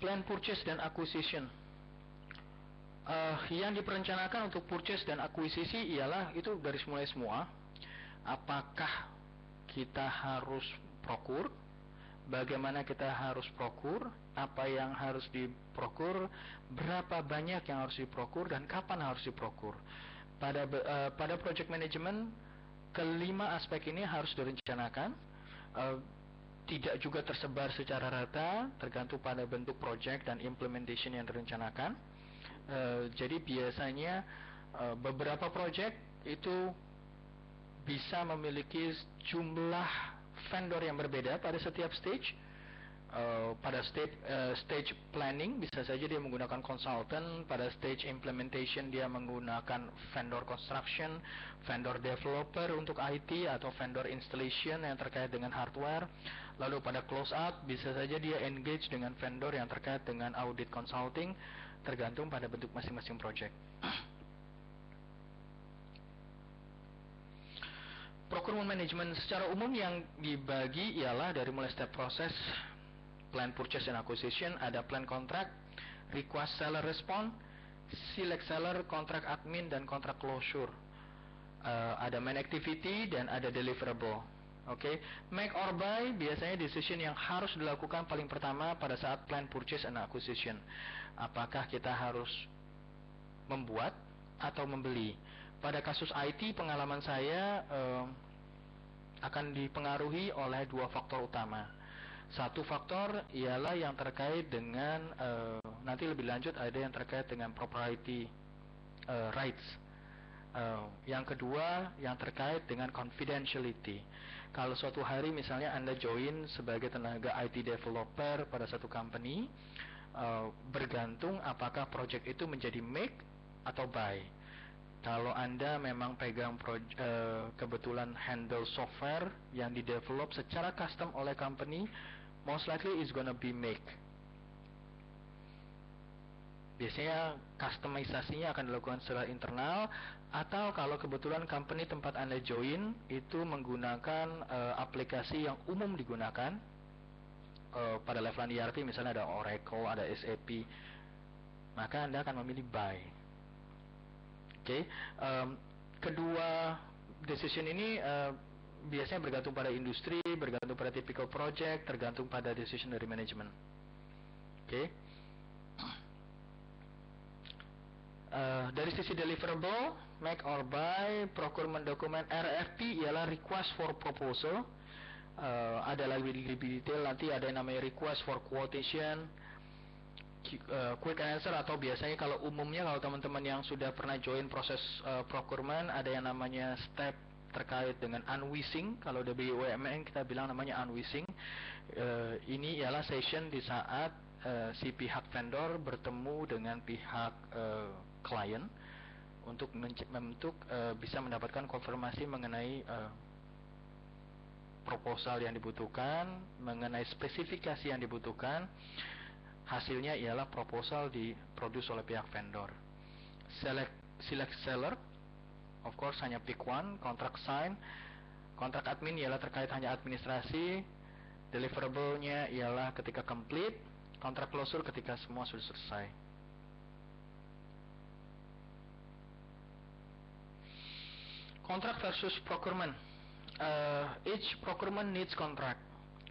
Plan purchase dan acquisition. Yang diperencanakan untuk purchase dan akuisisi ialah itu dari mulai semua. Apakah kita harus procure, bagaimana kita harus procure, apa yang harus diprocure, berapa banyak yang harus diprocure, dan kapan harus diprocure. Pada project management, kelima aspek ini harus direncanakan. Tidak juga tersebar secara rata, tergantung pada bentuk project dan implementation yang direncanakan. Jadi biasanya beberapa project itu bisa memiliki jumlah vendor yang berbeda pada setiap stage. Pada stage planning bisa saja dia menggunakan consultant, pada stage implementation dia menggunakan vendor construction, vendor developer untuk IT, atau vendor installation yang terkait dengan hardware. Lalu pada close out bisa saja dia engage dengan vendor yang terkait dengan audit consulting, tergantung pada bentuk masing-masing project. Procurement management secara umum yang dibagi ialah dari mulai step proses, plan purchase and acquisition, ada plan contract, request seller response, select seller, contract admin, dan contract closure. Ada main activity dan ada deliverable. Make or buy biasanya decision yang harus dilakukan paling pertama pada saat plan purchase and acquisition. Apakah kita harus membuat atau membeli? Pada kasus IT, pengalaman saya akan dipengaruhi oleh dua faktor utama. Satu faktor ialah yang terkait dengan nanti lebih lanjut ada yang terkait dengan propriety rights. Yang kedua yang terkait dengan confidentiality. Kalau suatu hari misalnya Anda join sebagai tenaga IT developer pada satu company, bergantung apakah project itu menjadi make atau buy. Kalau Anda memang pegang kebetulan handle software yang di-develop secara custom oleh company, most likely is gonna be make. Biasanya customisasinya akan dilakukan secara internal, atau kalau kebetulan company tempat Anda join itu menggunakan aplikasi yang umum digunakan pada levelan ERP, misalnya ada Oracle, ada SAP, maka Anda akan memilih buy. Kedua decision ini biasanya bergantung pada industri, bergantung pada typical project, tergantung pada decision dari manajemen. Dari sisi deliverable, make or buy, procurement document, RFP ialah request for proposal. Ada lebih detail nanti, ada yang namanya request for quotation, quick answer, atau biasanya kalau umumnya kalau teman-teman yang sudah pernah join proses procurement, ada yang namanya step terkait dengan unwissing. Kalau di BUMN kita bilang namanya unwissing. Ini ialah session di saat si pihak vendor bertemu dengan pihak klien untuk bisa mendapatkan konfirmasi mengenai proposal yang dibutuhkan, mengenai spesifikasi yang dibutuhkan. Hasilnya ialah proposal diproduce oleh pihak vendor. Select seller, of course hanya pick one. Contract sign, contract admin ialah terkait hanya administrasi. Deliverable-nya ialah ketika complete. Contract closure ketika semua sudah selesai. Contract versus procurement. Each procurement needs contract.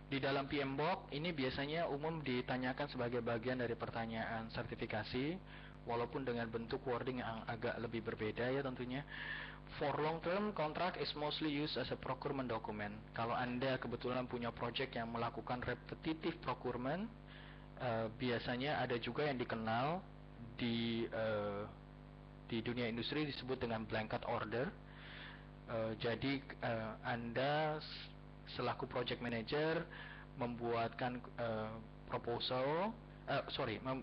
Di dalam PMBOK ini biasanya umum ditanyakan sebagai bagian dari pertanyaan sertifikasi, walaupun dengan bentuk wording yang agak lebih berbeda ya tentunya. For long term contract is mostly used as a procurement document. Kalau Anda kebetulan punya project yang melakukan repetitive procurement, biasanya ada juga yang dikenal di dunia industri disebut dengan blanket order. Jadi Anda selaku project manager membuatkan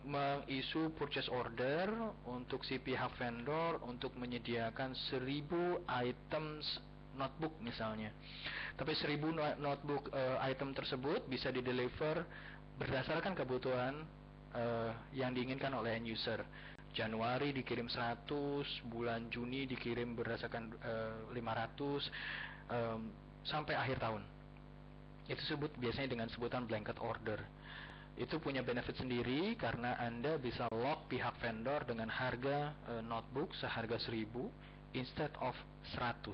mengisu purchase order untuk si pihak vendor untuk menyediakan 1000 items notebook misalnya. Tapi 1000 notebook item tersebut bisa di-deliver berdasarkan kebutuhan yang diinginkan oleh end user. Januari dikirim 100, bulan Juni dikirim berdasarkan 500, sampai akhir tahun. Itu disebut biasanya dengan sebutan blanket order. Itu punya benefit sendiri karena Anda bisa lock pihak vendor dengan harga notebook seharga 1.000 instead of 100.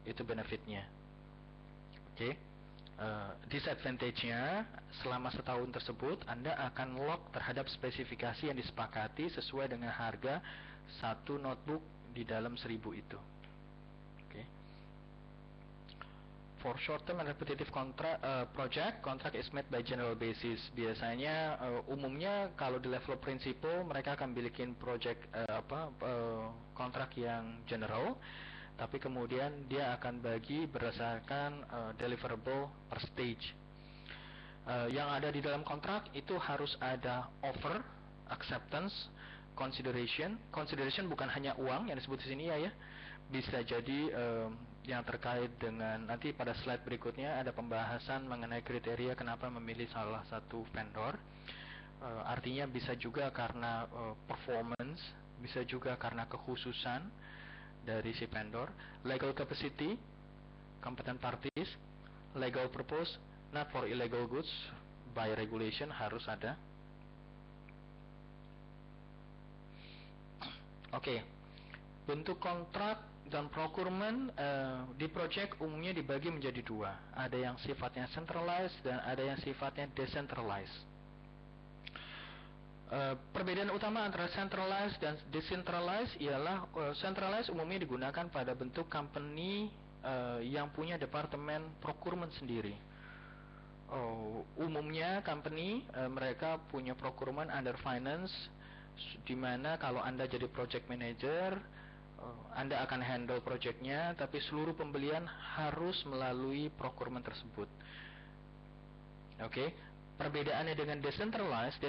Itu benefitnya. Oke. Disadvantage-nya, selama setahun tersebut Anda akan lock terhadap spesifikasi yang disepakati sesuai dengan harga satu notebook di dalam 1.000 itu. Oke. For short-term and repetitive contract is made by general basis. Biasanya, umumnya kalau di level principal mereka akan bikin project kontrak yang general. Tapi kemudian dia akan bagi berdasarkan deliverable per stage. Yang ada di dalam kontrak itu harus ada offer, acceptance, consideration. Consideration bukan hanya uang yang disebut di sini ya. Bisa jadi yang terkait dengan, nanti pada slide berikutnya ada pembahasan mengenai kriteria kenapa memilih salah satu vendor. Artinya bisa juga karena performance, bisa juga karena kekhususan dari si vendor, legal capacity, competent parties, legal purpose, not for illegal goods, by regulation harus ada. Oke. Bentuk kontrak dan procurement di project umumnya dibagi menjadi dua. Ada yang sifatnya centralized dan ada yang sifatnya decentralized. Perbedaan utama antara centralized dan decentralized ialah centralized umumnya digunakan pada bentuk company yang punya departemen procurement sendiri. Umumnya company mereka punya procurement under finance, di mana kalau Anda jadi project manager, Anda akan handle projectnya, tapi seluruh pembelian harus melalui procurement tersebut. Oke. Perbedaannya dengan decentralized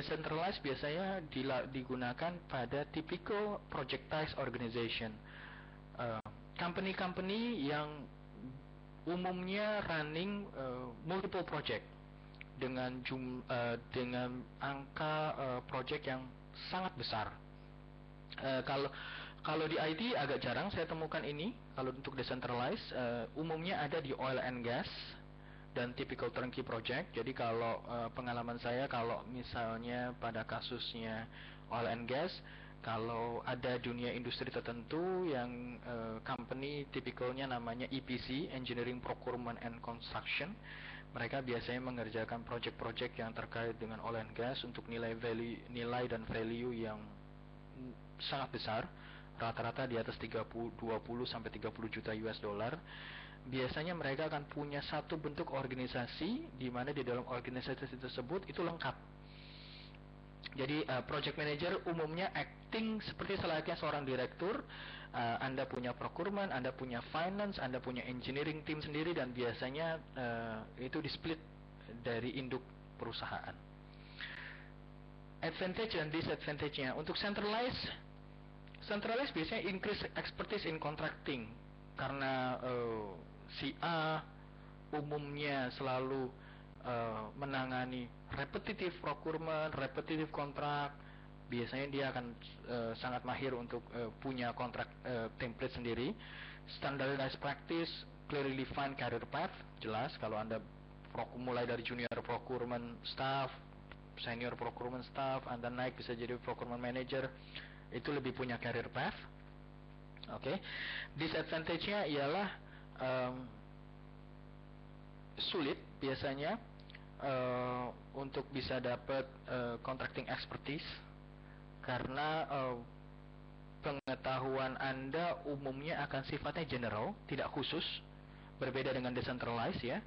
biasanya digunakan pada typical projectized organization. Company-company yang umumnya running multiple project dengan angka project yang sangat besar. Kalau di IT agak jarang saya temukan ini. Kalau untuk decentralized, umumnya ada di oil and gas dan typical turnkey project. Jadi kalau pengalaman saya, kalau misalnya pada kasusnya oil and gas, kalau ada dunia industri tertentu yang company tipikalnya namanya EPC, Engineering Procurement and Construction, mereka biasanya mengerjakan project-project yang terkait dengan oil and gas untuk nilai dan value yang sangat besar, rata-rata di atas 20 sampai 30 juta US dollar. Biasanya mereka akan punya satu bentuk organisasi di mana di dalam organisasi tersebut itu lengkap. Jadi project manager umumnya acting seperti selayaknya seorang direktur. Anda punya procurement, Anda punya finance, Anda punya engineering team sendiri, dan biasanya itu di-split dari induk perusahaan. Advantage dan disadvantage-nya. Untuk centralized biasanya increase expertise in contracting. Karena si A umumnya selalu menangani repetitive procurement, repetitive contract. Biasanya dia akan sangat mahir untuk punya kontrak template sendiri. Standardized practice, clearly defined career path. Jelas kalau Anda mulai dari junior procurement staff, senior procurement staff, Anda naik bisa jadi procurement manager, itu lebih punya career path. Oke. Disadvantage-nya ialah sulit biasanya untuk bisa dapat contracting expertise karena pengetahuan Anda umumnya akan sifatnya general, tidak khusus, berbeda dengan decentralized ya.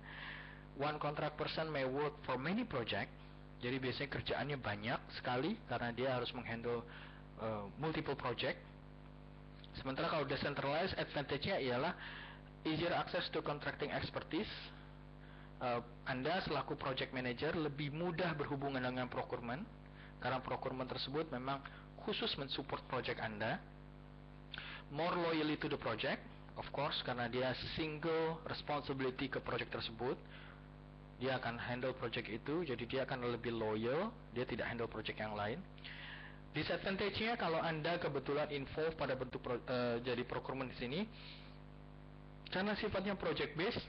One contract person may work for many project, jadi biasanya kerjaannya banyak sekali karena dia harus menghandle multiple project. Sementara kalau decentralized, advantage-nya ialah easier access to contracting expertise. Anda selaku project manager lebih mudah berhubungan dengan procurement karena procurement tersebut memang khusus mensupport project Anda. More loyalty to the project, of course, karena dia single responsibility ke project tersebut. Dia akan handle project itu, jadi dia akan lebih loyal, dia tidak handle project yang lain. Disadvantage-nya kalau Anda kebetulan involved pada bentuk jadi procurement di sini, karena sifatnya project based,